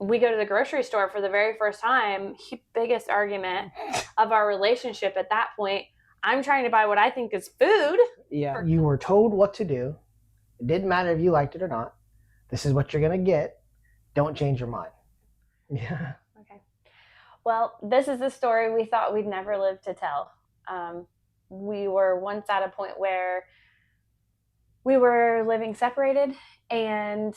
we go to the grocery store for the very first time. Biggest argument of our relationship at that point. I'm trying to buy what I think is food. Yeah, you were told what to do. It didn't matter if you liked it or not. This is what you're going to get. Don't change your mind. Yeah. Okay. Well, this is the story we thought we'd never live to tell. We were once at a point where we were living separated and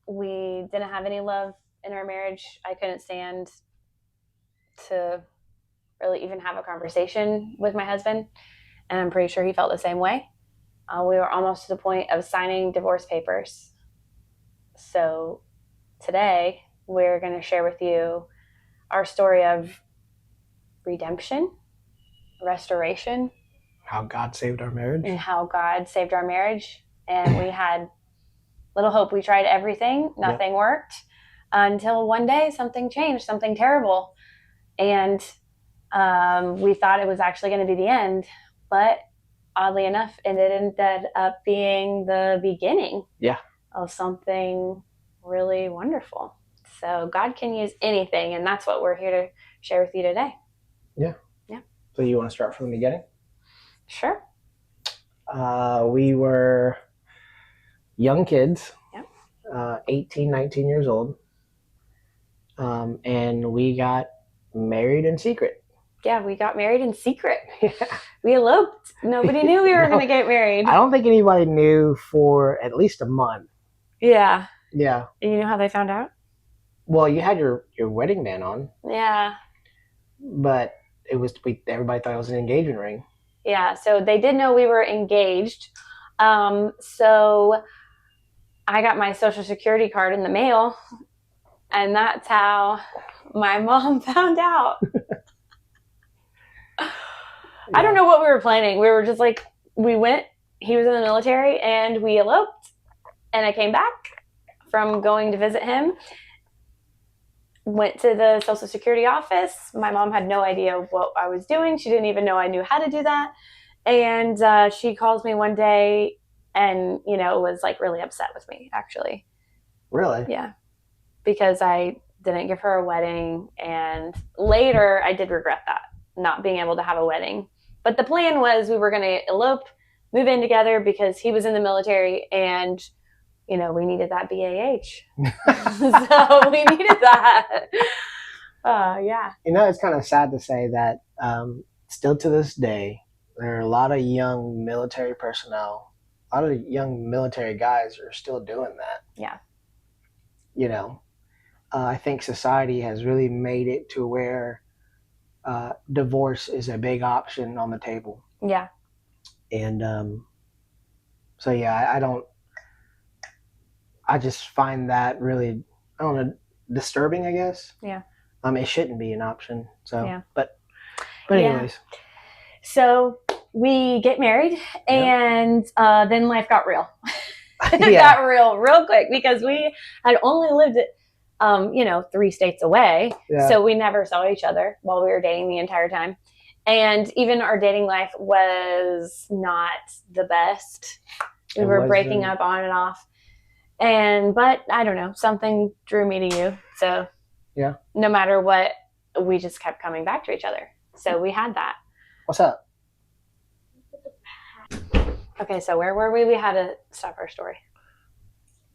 we didn't have any love in our marriage. I couldn't stand to really even have a conversation with my husband, and I'm pretty sure he felt the same way. We were almost to the point of signing divorce papers. So today we're going to share with you our story of redemption, restoration, how God saved our marriage. And how God saved our marriage. And we had little hope. We tried everything. Nothing worked until one day something changed, something terrible. And we thought it was actually going to be the end. But oddly enough, it ended up being the beginning of something really wonderful. So God can use anything, and that's what we're here to share with you today. Yeah. So you want to start from the beginning? Sure. We were young kids, 18, 19 years old, and we got married in secret. Yeah, we got married in secret. We eloped. Nobody knew we were going to get married. I don't think anybody knew for at least a month. Yeah. Yeah. And you know how they found out? Well, you had your wedding band on. Yeah. But everybody thought it was an engagement ring. Yeah, so they did know we were engaged. So I got my Social Security card in the mail, and that's how my mom found out. I don't know what we were planning. We were just like, we went, he was in the military, and we eloped. And I came back from going to visit him, went to the Social Security office. My mom had no idea what I was doing. She didn't even know I knew how to do that. And she calls me one day and, was like really upset with me, actually. Really? Yeah. Because I didn't give her a wedding. And later I did regret that, not being able to have a wedding. But the plan was we were going to elope, move in together because he was in the military and, we needed that BAH. So we needed that. Yeah. It's kind of sad to say that still to this day, there are a lot of young military personnel, a lot of young military guys are still doing that. Yeah. I think society has really made it to where divorce is a big option on the table. Yeah. And so, yeah, I just find that really, disturbing, I guess. Yeah. It shouldn't be an option. So, yeah. But anyways. Yeah. So we get married, and then life got real. It got real quick because we had only lived at 3 states away. Yeah. So we never saw each other while we were dating the entire time. And even our dating life was not the best. We were breaking up on and off. But I don't know, something drew me to you. So yeah, no matter what, we just kept coming back to each other. So we had that. What's up? Okay, so where were we? We had to stop our story.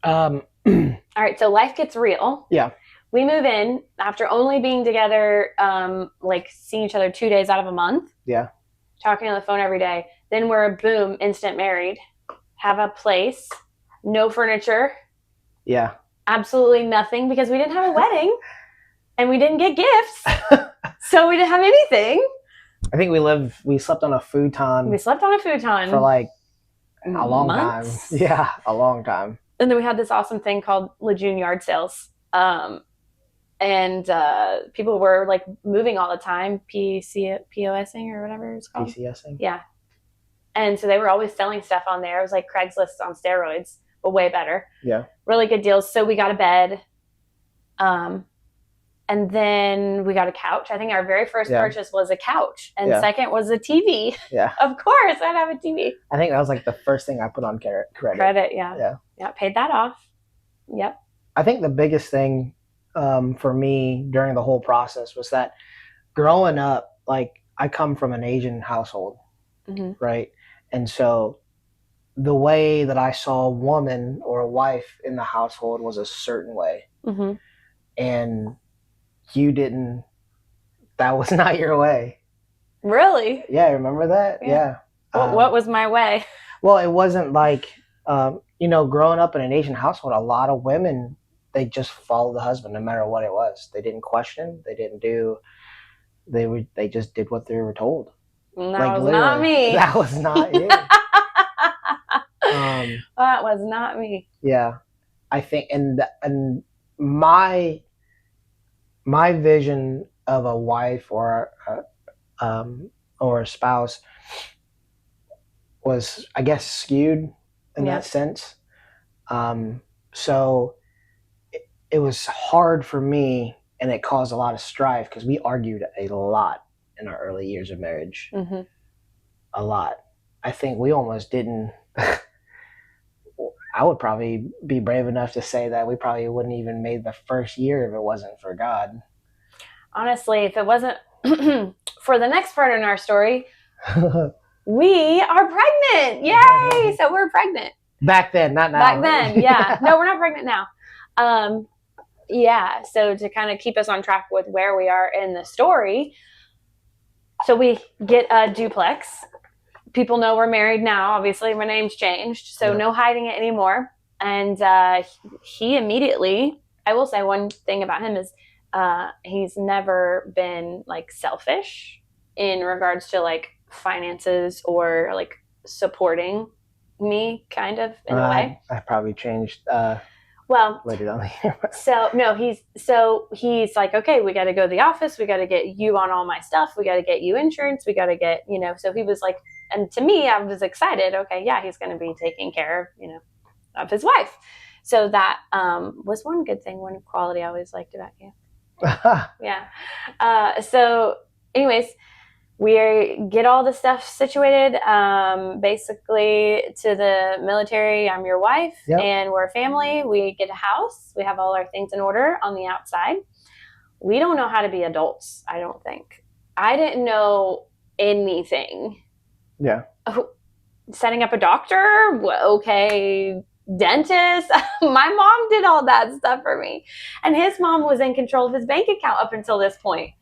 All right, so life gets real. Yeah. We move in after only being together, seeing each other 2 days out of a month. Yeah. Talking on the phone every day. Then we're boom, instant married. Have a place. No furniture. Yeah. Absolutely nothing because we didn't have a wedding and we didn't get gifts. So we didn't have anything. I think we slept on a futon. We slept on a futon. For a long time. Yeah, a long time. And then we had this awesome thing called Lejeune yard sales. And people were moving all the time, POSing or whatever it's called. PCSing? Yeah. And so they were always selling stuff on there. It was like Craigslist on steroids, but way better. Yeah. Really good deals. So we got a bed. And then we got a couch. I think our very first purchase was a couch. And second was a TV. Yeah. Of course, I'd have a TV. I think that was the first thing I put on credit. Credit, yeah. Yeah, paid that off. Yep. I think the biggest thing for me during the whole process was that growing up, like I come from an Asian household, Mm-hmm. right? And so the way that I saw a woman or a wife in the household was a certain way. Mm-hmm. And you didn't, that was not your way. Really? Yeah, remember that? Yeah. Yeah. What was my way? Well, it wasn't like, growing up in an Asian household, a lot of women, they just followed the husband no matter what it was. They didn't question, they didn't do, they just did what they were told. That Like was not literally, me. that was not you. Um, That was not me. yeah, I think, and my my vision of a wife or a spouse was, I guess, skewed in Yeah. that sense. Um, so it was hard for me, and it caused a lot of strife because we argued a lot in our early years of marriage. Mm-hmm. A lot. I think we almost didn't. I would probably be brave enough to say that we probably wouldn't even made the first year if it wasn't for God. Honestly, if it wasn't for the next part in our story, we are pregnant. Yay! So we're pregnant. Back then, not now. Back then, yeah. No, we're not pregnant now. Um, yeah. So to kind of keep us on track with where we are in the story, so we get a duplex. People know we're married now. Obviously, my name's changed, so no hiding it anymore. And he immediately, I will say one thing about him is he's never been like selfish in regards to like finances or like supporting me, kind of in a way. I probably changed Well, later down the year. so no, he's like, okay, we got to go to the office. We got to get you on all my stuff. We got to get you insurance. We got to get, So he was like, and to me, I was excited. Okay, yeah, he's going to be taking care, of his wife. So that was one good thing, one quality I always liked about you. Yeah. So, anyways, we get all the stuff situated. Basically, to the military, I'm your wife, Yep. and we're a family. We get a house. We have all our things in order on the outside. We don't know how to be adults, I don't think. I didn't know anything. Yeah. Setting up a doctor, okay, dentist. My mom did all that stuff for me. And his mom was in control of his bank account up until this point.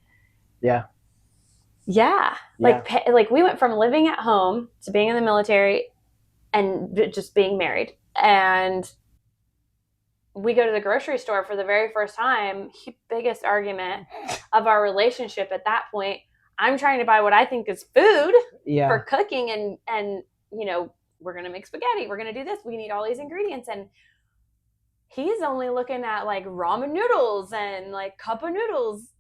Yeah. Yeah. Like we went from living at home to being in the military and just being married. And we go to the grocery store for the very first time. Biggest argument of our relationship at that point. I'm trying to buy what I think is food for cooking and we're going to make spaghetti. We're going to do this. We need all these ingredients. And he's only looking at like ramen noodles and like cup of noodles.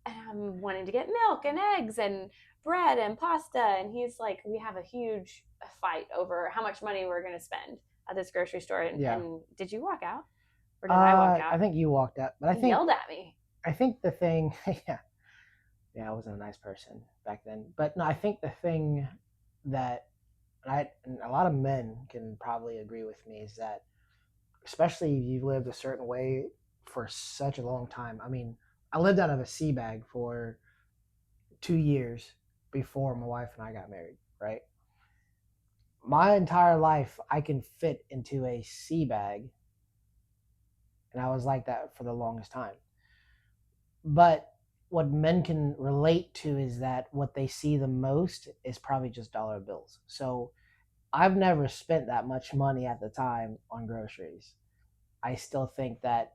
And I'm wanting to get milk and eggs and bread and pasta. And he's like, we have a huge fight over how much money we're going to spend at this grocery store. And did you walk out? Or did I walk out? I think you walked out. But he yelled at me. I think the thing, I wasn't a nice person back then. But no, I think the thing that and a lot of men can probably agree with me is that, especially if you've lived a certain way for such a long time. I mean, I lived out of a sea bag for 2 years before my wife and I got married, right? My entire life, I can fit into a sea bag, and I was like that for the longest time. But what men can relate to is that what they see the most is probably just dollar bills. So I've never spent that much money at the time on groceries. I still think that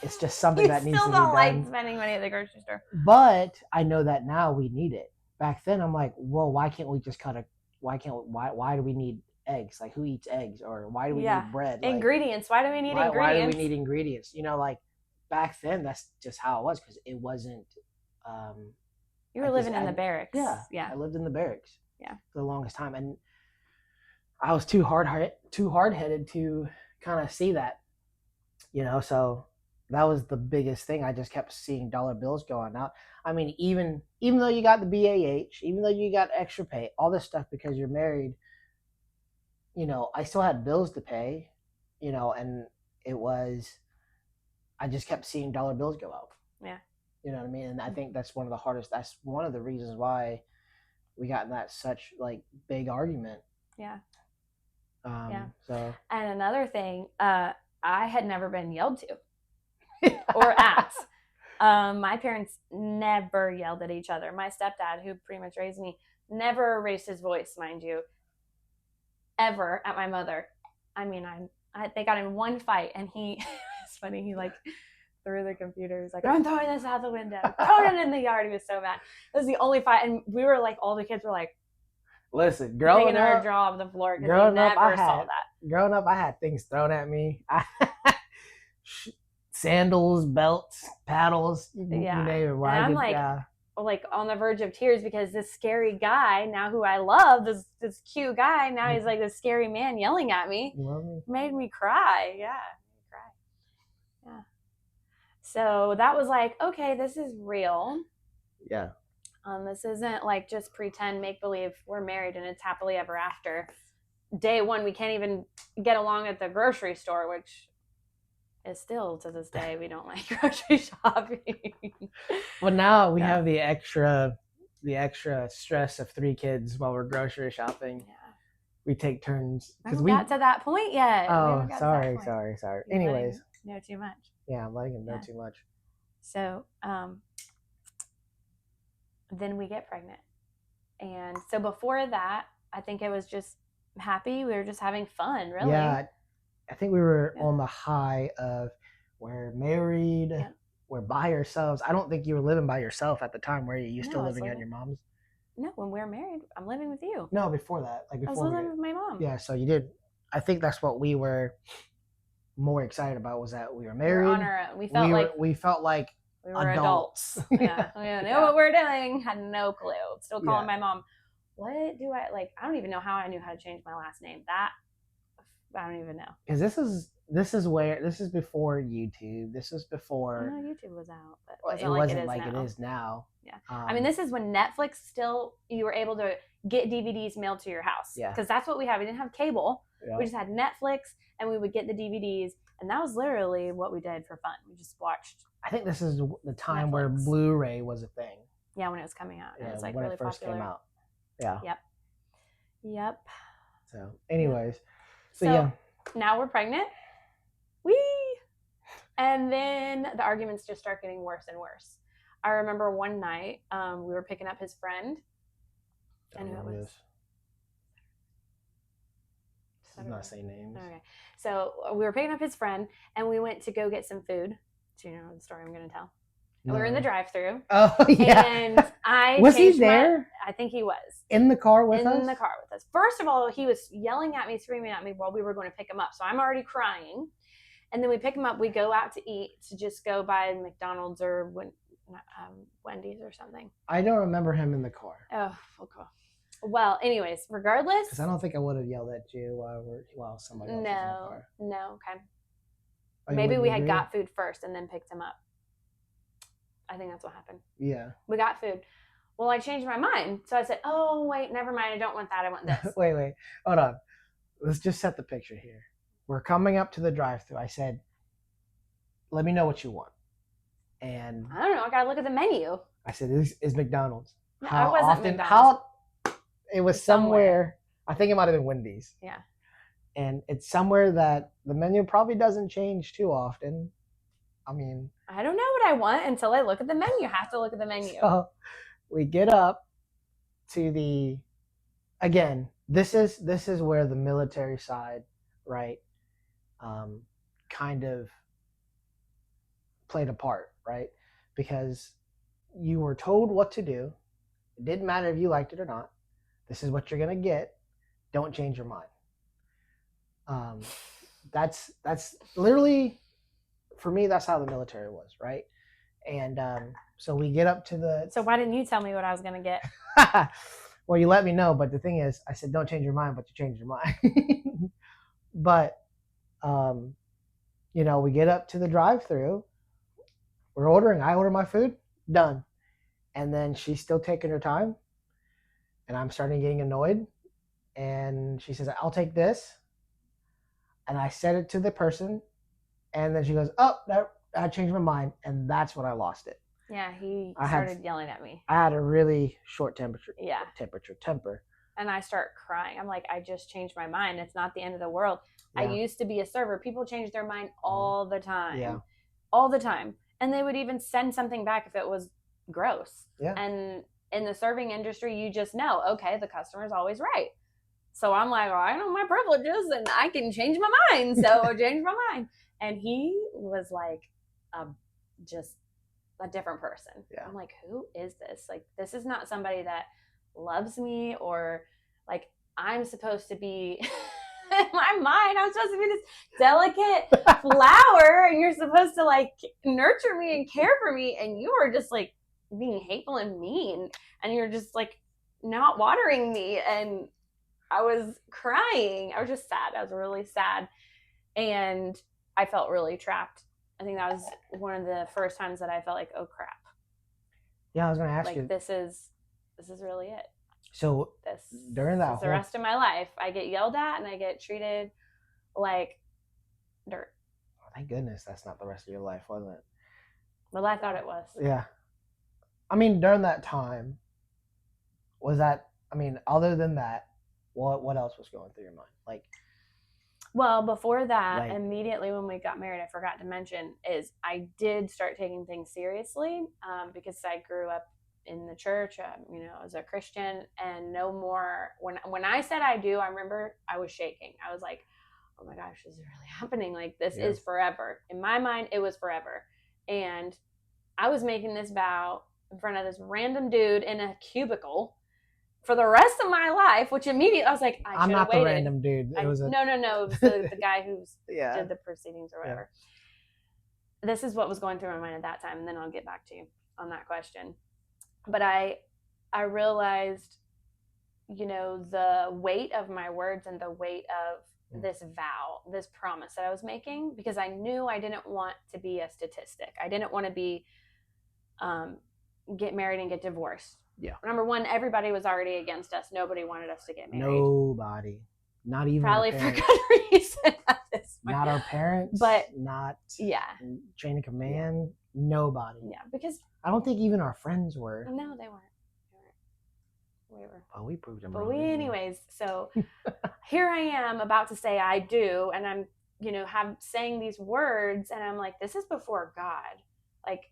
it's just something that needs to be done. Still don't like spending money at the grocery store. But I know that now we need it. Back then, I'm like, well, why can't we just why do we need eggs? Like, who eats eggs? Or why do we need bread? Like, ingredients. Why do we need ingredients? Why do we need ingredients? Like, back then, that's just how it was, because it wasn't. You were living in the barracks. Yeah. I lived in the barracks. Yeah. For the longest time, and I was too hard-headed to kind of see that. So that was the biggest thing. I just kept seeing dollar bills going out. I mean, even though you got the BAH, even though you got extra pay, all this stuff because you're married, I still had bills to pay, and it was, I just kept seeing dollar bills go up. Yeah. You know what I mean? And I think that's one of the hardest. That's one of the reasons why we got in that such like big argument. Yeah. So. And another thing, I had never been yelled to or at. My parents never yelled at each other. My stepdad, who pretty much raised me, never raised his voice, mind you, ever at my mother. I mean, they got in one fight, and it's funny. He like threw the computer. He's like, "I'm throwing this out the window, throwing it in the yard." He was so mad. It was the only fight, and we were like, all the kids were like, listen, taking our jaw off the floor because they never saw that. Growing up, I had things thrown at me. Sandals, belts, paddles, you name it. And I'm like on the verge of tears because this scary guy, now who I love, this cute guy, now he's like this scary man yelling at me. Made me cry. Yeah. So that was like, okay, this is real. Yeah. This isn't like just pretend, make believe we're married and it's happily ever after. Day one, we can't even get along at the grocery store, which is still to this day, we don't like grocery shopping. Well, now we have the extra stress of 3 kids while we're grocery shopping. Yeah. We take turns. We haven't got to that point yet. Oh, sorry. Anyways. Know too much. Yeah, I'm letting him know too much. So, then we get pregnant. And so before that, I think it was just happy. We were just having fun, really. Yeah, I think we were on the high of we're married, we're by ourselves. I don't think you were living by yourself at the time, were you? You still living at your mom's? No, when we were married, I'm living with you. No, before that. I was living with my mom. Yeah, so you did. I think that's what we were more excited about, was that we were married. We were on our own. We felt like we were adults. Yeah. We knew what we were doing, had no clue. Still calling my mom, what do I like? I don't even know how I knew how to change my last name. That I don't even know. Because this is before YouTube. This is before YouTube was out, but it wasn't like it is now. Yeah. I mean, this is when Netflix still, you were able to get DVDs mailed to your house. Yeah. Because that's what we had. We didn't have cable. Yeah. We just had Netflix, and we would get the DVDs, and that was literally what we did for fun. We just watched. I think this is the time Netflix. Where Blu-ray was a thing. Yeah, when it was coming out. Yeah, it was like when really it first popular. came out. Yeah. Yep. So, anyways. So now we're pregnant. Whee! And then the arguments just start getting worse and worse. I remember one night we were picking up his friend. I know it was. I'm not saying names. Okay. So we were picking up his friend, and we went to go get some food. Do you know the story I'm going to tell? No. We were in the drive-thru. Oh, yeah. And was he there? I think he was. In the car with us? In the car with us. First of all, he was yelling at me, screaming at me while we were going to pick him up. So I'm already crying. And then we pick him up. We go out to eat, to just go by McDonald's or Wendy's or something. I don't remember him in the car. Oh, okay. Well, anyways, regardless. Because I don't think I would have yelled at you while somebody else was in the car. No, okay. Maybe we had got food first and then picked him up. I think that's what happened. Yeah. We got food. Well, I changed my mind. So I said, oh, wait, never mind. I don't want that. I want this. Wait. Hold on. Let's just set the picture here. We're coming up to the drive-thru. I said, let me know what you want. And I don't know. I got to look at the menu. I said, this is McDonald's. No, it wasn't McDonald's. It was somewhere. I think it might have been Wendy's. Yeah. And it's somewhere that the menu probably doesn't change too often. I mean, I don't know what I want until I look at the menu. You have to look at the menu. So we get up to again, this is where the military side, right, kind of played a part, right? Because you were told what to do. It didn't matter if you liked it or not. This is what you're going to get. Don't change your mind. That's literally, for me, that's how the military was, right? And so we get up to the... So why didn't you tell me what I was going to get? Well, you let me know, but the thing is, I said, don't change your mind, but you changed your mind. But, we get up to the drive-thru. We're ordering. I order my food. Done. And then she's still taking her time. And I'm starting getting annoyed. And she says, I'll take this. And I said it to the person. And then she goes, "Oh, that I changed my mind," and that's when I lost it. Yeah, he I had started yelling at me. I had a really short Yeah. temper. And I start crying. I'm like, I just changed my mind. It's not the end of the world. I Yeah. used to be a server. People change their mind all the time. Yeah. All the time. And they would even send something back if it was gross. Yeah. And in the serving industry, you just know, okay, the customer's always right. So I'm like, oh, I know my privileges and I can change my mind. So I changed my mind. And he was like, just a different person. Yeah. I'm like, who is this? Like, this is not somebody that loves me, or like I'm supposed to be in my mind, I'm supposed to be this delicate flower and you're supposed to like nurture me and care for me, and you are just like being hateful and mean, and you're just like not watering me. And I was crying. I was just sad. I was really sad. And I felt really trapped. I think that was one of the first times that I felt like, oh crap. Yeah, I was gonna ask like you. This is really it. So during that the rest of my life, I get yelled at and I get treated like dirt. Oh, thank goodness that's not the rest of your life, wasn't it? Well, I thought it was. Yeah. I mean, during that time, was that? I mean, other than that, what else was going through your mind? Like, well, before that, immediately when we got married, I forgot to mention is I did start taking things seriously because I grew up in the church, as a Christian, and no more. When I said I do, I remember I was shaking. I was like, oh my gosh, this is really happening. Like, this is forever. In my mind, it was forever. And I was making this vow in front of this random dude in a cubicle for the rest of my life, which immediately I was like, I'm not the random dude. It was no. It was the guy who did the proceedings or whatever. Yeah. This is what was going through my mind at that time, and then I'll get back to you on that question. But I realized, the weight of my words and the weight of this vow, this promise that I was making, because I knew I didn't want to be a statistic. I didn't want to be get married and get divorced. Yeah. Number one, everybody was already against us. Nobody wanted us to get married. Nobody. Not even probably for good reason at this point. Not our parents. But not chain of command. Yeah. Nobody. Yeah, because I don't think even our friends were. No, they weren't. We were. Oh, we proved them wrong. But anyways, so here I am about to say I do, and I'm, saying these words, and I'm like, this is before God. Like,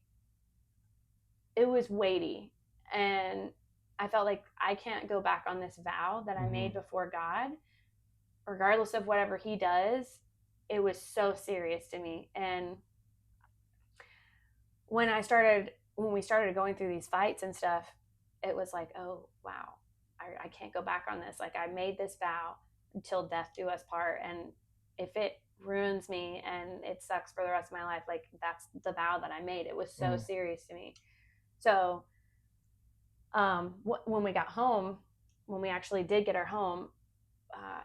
it was weighty. And I felt like I can't go back on this vow that I made before God, regardless of whatever he does. It was so serious to me. And when we started going through these fights and stuff, it was like, oh, wow, I can't go back on this. Like, I made this vow until death do us part. And if it ruins me and it sucks for the rest of my life, like, that's the vow that I made. It was so serious to me. So when we got home, when we actually did get our home,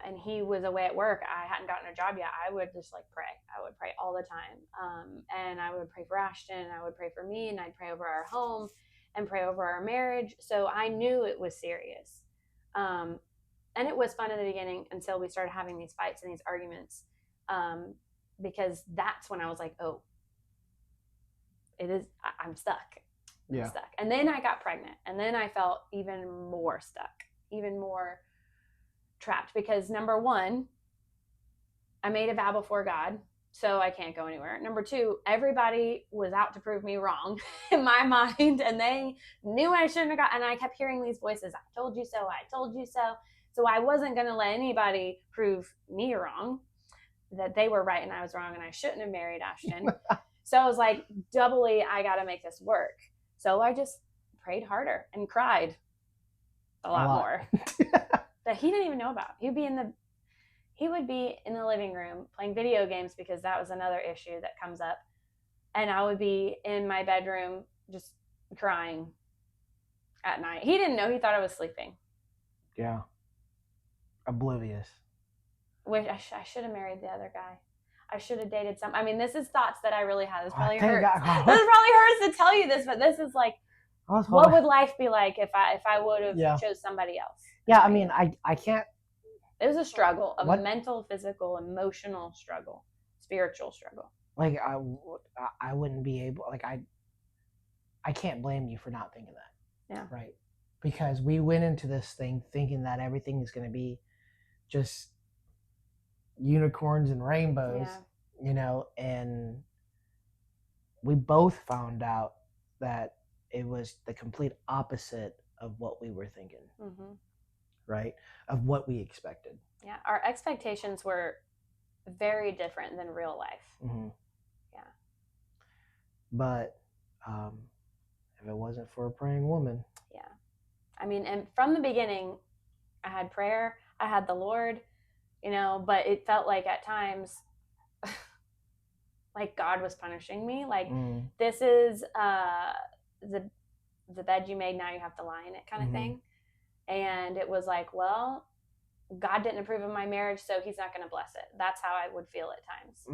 and he was away at work, I hadn't gotten a job yet, I would just like pray. I would pray all the time. And I would pray for Ashton, I would pray for me, and I'd pray over our home and pray over our marriage. So I knew it was serious. And it was fun in the beginning until we started having these fights and these arguments. Because that's when I was like, oh, I'm stuck. Yeah. Stuck. And then I got pregnant, and then I felt even more stuck, even more trapped, because number one, I made a vow before God, so I can't go anywhere. Number two, everybody was out to prove me wrong in my mind, and they knew I shouldn't have got, and I kept hearing these voices, I told you so, I told you so. So I wasn't going to let anybody prove me wrong, that they were right and I was wrong, and I shouldn't have married Ashton. So I was like, doubly, I got to make this work. So I just prayed harder and cried a lot more that he didn't even know about. He would be in the living room playing video games, because that was another issue that comes up. And I would be in my bedroom just crying at night. He didn't know. He thought I was sleeping. Yeah. Oblivious. Wish I should have married the other guy. I should have dated some. I mean, this is thoughts that I really had. This probably hurts. This probably hurts to tell you this, but this is like, what would life be like if I would have chose somebody else? Yeah, I mean, I can't. It was a struggle, mental, physical, emotional struggle, spiritual struggle. like I wouldn't be able, like I can't blame you for not thinking that. Yeah. Right. Because we went into this thing thinking that everything is going to be just unicorns and rainbows, and we both found out that it was the complete opposite of what we were thinking, right? Of what we expected. Yeah, our expectations were very different than real life. Yeah. But if it wasn't for a praying woman. Yeah. I mean, and from the beginning, I had prayer, I had the Lord, but it felt like at times like God was punishing me. Like, this is the bed you made, now you have to lie in it, kind of thing. And it was like, well, God didn't approve of my marriage, so he's not going to bless it. That's how I would feel at times.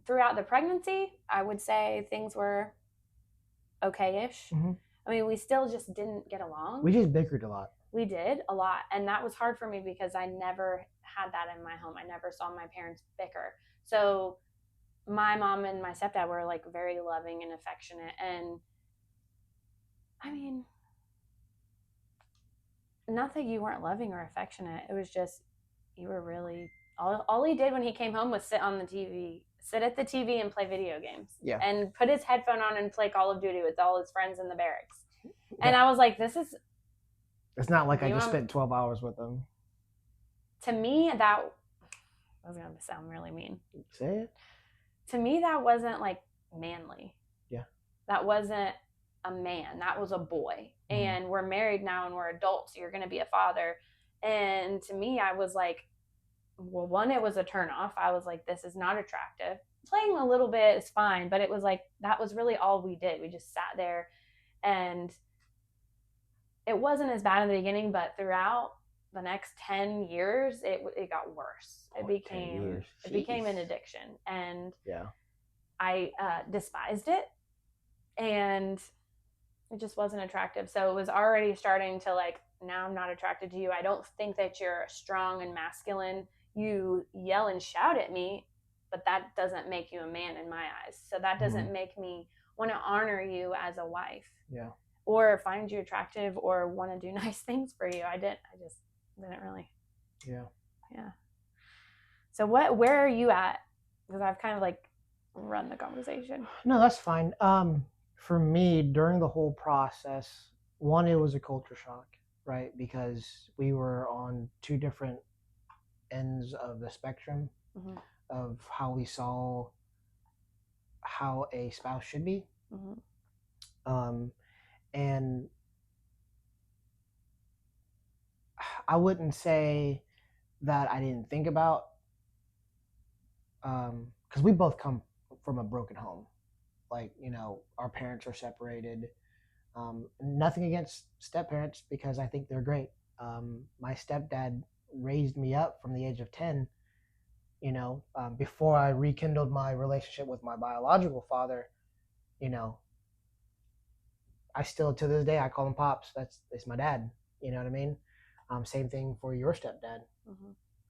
Throughout the pregnancy, I would say things were okay-ish. I mean, we still just didn't get along. We just bickered a lot. We did a lot. And that was hard for me because I never had that in my home. I never saw my parents bicker. So my mom and my stepdad were like very loving and affectionate. And I mean, not that you weren't loving or affectionate. It was just, you were really, all he did when he came home was sit at the TV and play video games. Yeah. And put his headphone on and play Call of Duty with all his friends in the barracks. Yeah. And I was like, it's not like I just spent 12 hours with them. To me, that was going to sound really mean. Say it. To me, that wasn't like manly. Yeah. That wasn't a man. That was a boy. And we're married now and we're adults. So you're going to be a father. And to me, I was like, well, one, it was a turnoff. I was like, this is not attractive. Playing a little bit is fine. But it was like, that was really all we did. We just sat there, and it wasn't as bad in the beginning, but throughout the next 10 years, it got worse. It became an addiction, and I despised it, and it just wasn't attractive. So it was already starting to like, now I'm not attracted to you. I don't think that you're strong and masculine. You yell and shout at me, but that doesn't make you a man in my eyes. So that doesn't make me want to honor you as a wife. Yeah. Or find you attractive or want to do nice things for you. I just didn't really. Yeah. Yeah. So where are you at? Because I've kind of like run the conversation. No, that's fine. For me, during the whole process, one, it was a culture shock, right? Because we were on two different ends of the spectrum of how we saw how a spouse should be. And I wouldn't say that I didn't think about, because we both come from a broken home. Like, our parents are separated. Nothing against step parents, because I think they're great. My stepdad raised me up from the age of 10, before I rekindled my relationship with my biological father. I still, to this day, I call him Pops. That's my dad. You know what I mean? Same thing for your stepdad.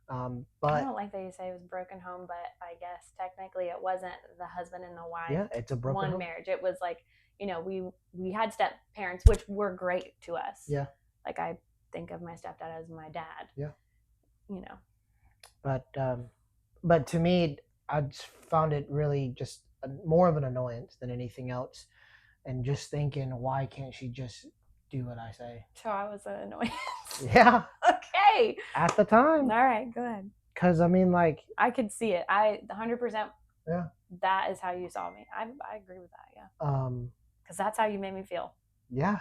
But I don't like that you say it was broken home, but I guess technically it wasn't the husband and the wife. Yeah, it's a broken home. Marriage. It was like, we had step parents, which were great to us. Yeah. Like, I think of my stepdad as my dad. Yeah. But to me, I just found it really just more of an annoyance than anything else. And just thinking, why can't she just do what I say? So I was an annoyance. Yeah. Okay. At the time. All right, go ahead. Because, I mean, like, I could see it. 100%. Yeah. That is how you saw me. I agree with that, yeah. Because that's how you made me feel. Yeah.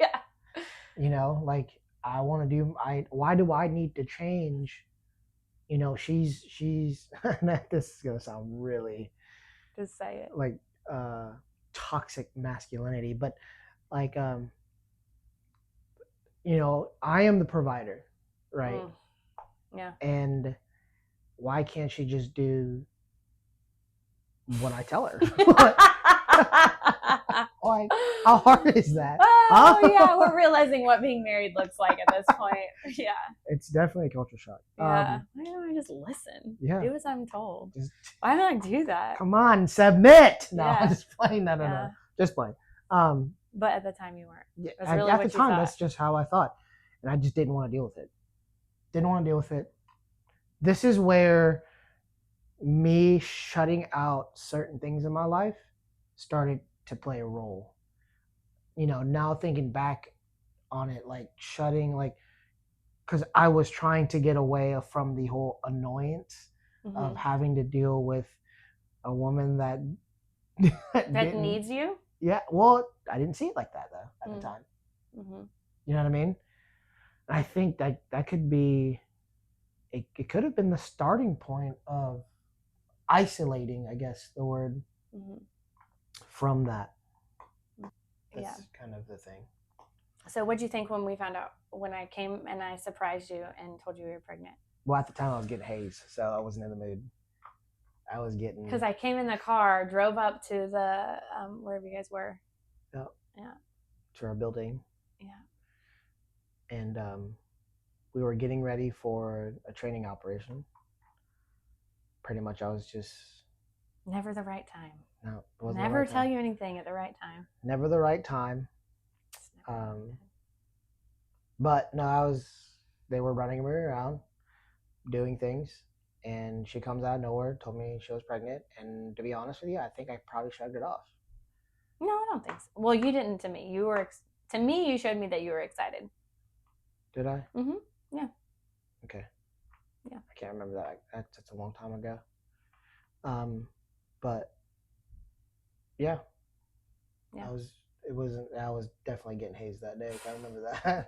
Yeah. Like, why do I need to change? She's this is going to sound really. Just say it. Like, toxic masculinity, but like, I am the provider, right? Yeah. And why can't she just do what I tell her? Why? How hard is that? Oh yeah, we're realizing what being married looks like at this point. Yeah. It's definitely a culture shock. Yeah. Why don't I just listen? Yeah. Do as I'm told. Just, Why don't I do that? come on, submit. No, Yeah. I'm just playing. No, Yeah. just playing. But at the time you weren't. Yeah, That's really at what the you time, thought. that's just how I thought, and I just didn't want to deal with it. Didn't want to deal with it. This is where me shutting out certain things in my life started to play a role. You know, now thinking back on it, like shutting, like, because I was trying to get away from the whole annoyance of having to deal with a woman that that needs you. Yeah, well, I didn't see it like that though at the time. You know what I mean? And I think that could be, it could have been the starting point of isolating, I guess the word, from that. That's kind of the thing. So what'd you think when we found out, when I came and I surprised you and told you you were pregnant? Well, at the time I was getting haze, so I wasn't in the mood. I was getting, because I came in the car, drove up to the wherever you guys were. Yeah. Yeah. To our building. Yeah. And we were getting ready for a training operation. Pretty much, I was just never the right time. No, it wasn't never the right tell time. You anything at the right time. Never the right time. But no, they were running me around, doing things, and she comes out of nowhere, told me she was pregnant, and to be honest with you, I think I probably shrugged it off. No, I don't think so. Well, you didn't to me. To me, you showed me that you were excited. Did I? Yeah. Okay. Yeah. I can't remember that. That's a long time ago. But yeah. Yeah. I was definitely getting hazed that day. I remember that.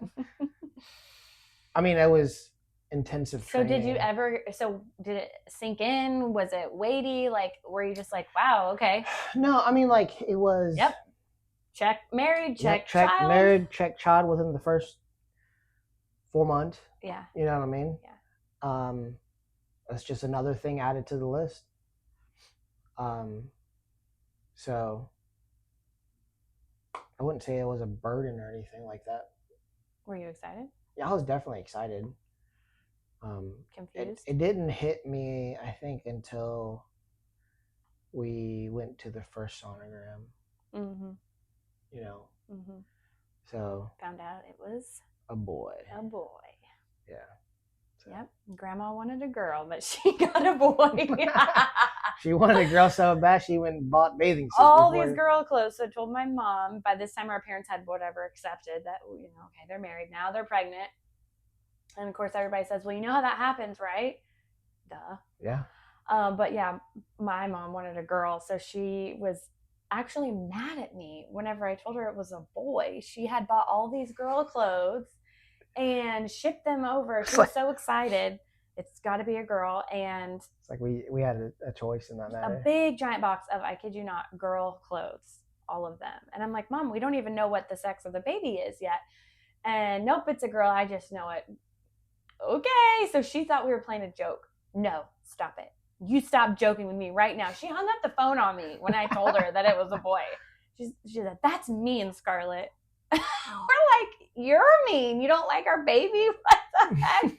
I mean, it was intensive training. So did it sink in? Was it weighty? Like, were you just like, wow, okay? No, I mean, like, it was. Yep. Check married, check child. Married, check child within the first 4 months. Yeah. You know what I mean? Yeah. That's just another thing added to the list. So I wouldn't say it was a burden or anything like that. Were you excited? Yeah, I was definitely excited. Confused? It didn't hit me, I think, until we went to the first sonogram. You know. So found out it was a boy. A boy. Yeah. So. Yep. Grandma wanted a girl, but she got a boy. She wanted a girl so bad she went and bought bathing suits. All these girl clothes. So I told my mom. By this time, our parents had whatever accepted that, okay, they're married now, they're pregnant, and of course everybody says, well, you know how that happens, right? Duh. Yeah. But yeah, my mom wanted a girl, so she was actually mad at me whenever I told her it was a boy. She had bought all these girl clothes and shipped them over. She was so excited. It's got to be a girl. And it's like we had a choice in that matter. A big giant box of, I kid you not, girl clothes, all of them. And I'm like, Mom, we don't even know what the sex of the baby is yet. And nope, it's a girl. I just know it. Okay. So she thought we were playing a joke. No, stop it. You stop joking with me right now. She hung up the phone on me when I told her that it was a boy. She said, that's mean, Scarlett. We're like, you're mean. You don't like our baby? What the heck?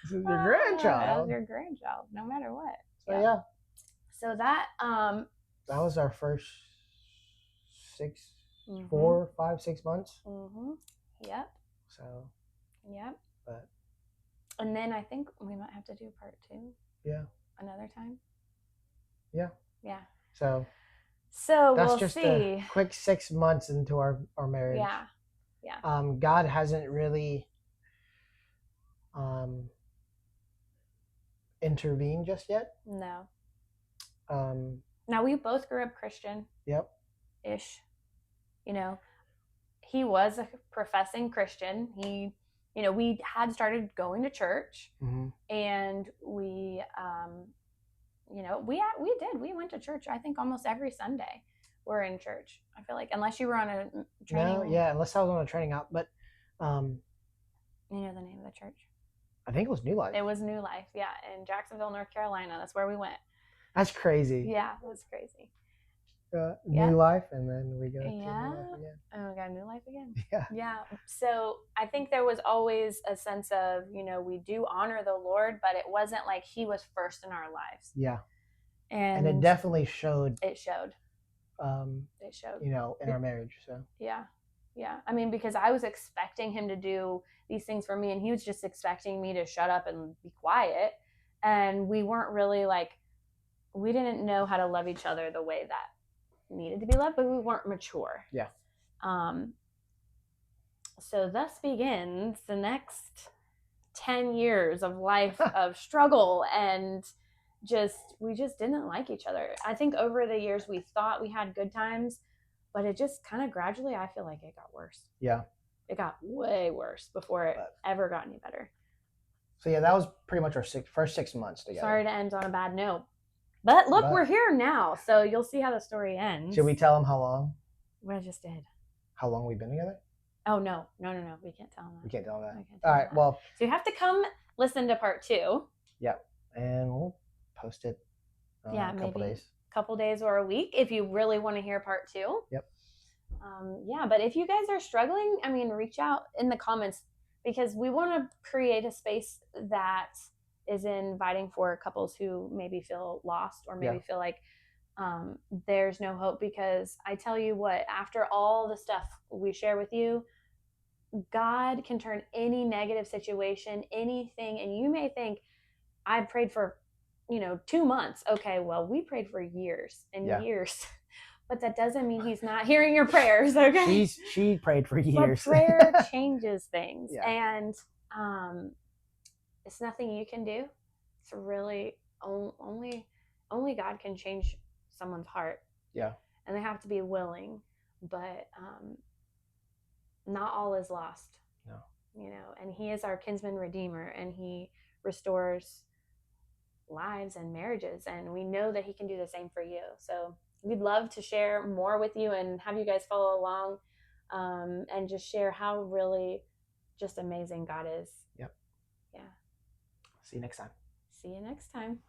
This is your grandchild. That was your grandchild, no matter what. So yeah. So that that was our first 4, 5, 6 months. Yep. So. Yep. But. And then I think we might have to do part 2. Yeah. Another time. Yeah. Yeah. So that's we'll just see. A quick 6 months into our marriage. Yeah. Yeah. God hasn't really intervened just yet. No. Now we both grew up Christian. Yep. Ish. He was a professing Christian. We had started going to church, and we we went to church. I think almost every Sunday we're in church. I feel like, unless you were on a training. No, yeah, unless I was on a training out, but you know the name of the church? I think it was New Life. It was New Life, yeah, in Jacksonville, North Carolina. That's where we went. That's crazy. Yeah, it was crazy. new life, and then we go to Yeah. new life again. Oh, we got a new life again. Yeah. Yeah. So I think there was always a sense of, we do honor the Lord, but it wasn't like he was first in our lives. Yeah. And it definitely showed. It showed. It showed. In our marriage. So. Yeah. Yeah. I mean, because I was expecting him to do these things for me, and he was just expecting me to shut up and be quiet. And we weren't really we didn't know how to love each other the way that needed to be loved, but we weren't mature. Yeah. So thus begins the next 10 years of life of struggle, and we just didn't like each other. I think over the years we thought we had good times, but it just kind of gradually, I feel like it got worse. Yeah. It got way worse before it ever got any better. So yeah, that was pretty much our first 6 months together. Sorry to end on a bad note. But look, we're here now, so you'll see how the story ends. Should we tell them how long? What I just did. How long we've been together? Oh, no. We can't tell them that. We can't tell them that. All right, well. So you have to come listen to part 2. Yep, and we'll post it in a couple days. Couple days or a week if you really want to hear part 2. Yep. But if you guys are struggling, I mean, reach out in the comments, because we want to create a space that is inviting for couples who maybe feel lost or maybe feel like there's no hope. Because I tell you what, after all the stuff we share with you, God can turn any negative situation, anything. And you may think, I prayed for 2 months. Okay, well, we prayed for years and years. But that doesn't mean he's not hearing your prayers, okay? She prayed for years. But prayer changes things. Yeah. And it's nothing you can do. It's really only God can change someone's heart. Yeah. And they have to be willing. But not all is lost. No. And he is our kinsman redeemer, and he restores lives and marriages, and we know that he can do the same for you. So we'd love to share more with you and have you guys follow along, and just share how really just amazing God is. Yep. Yeah. See you next time. See you next time.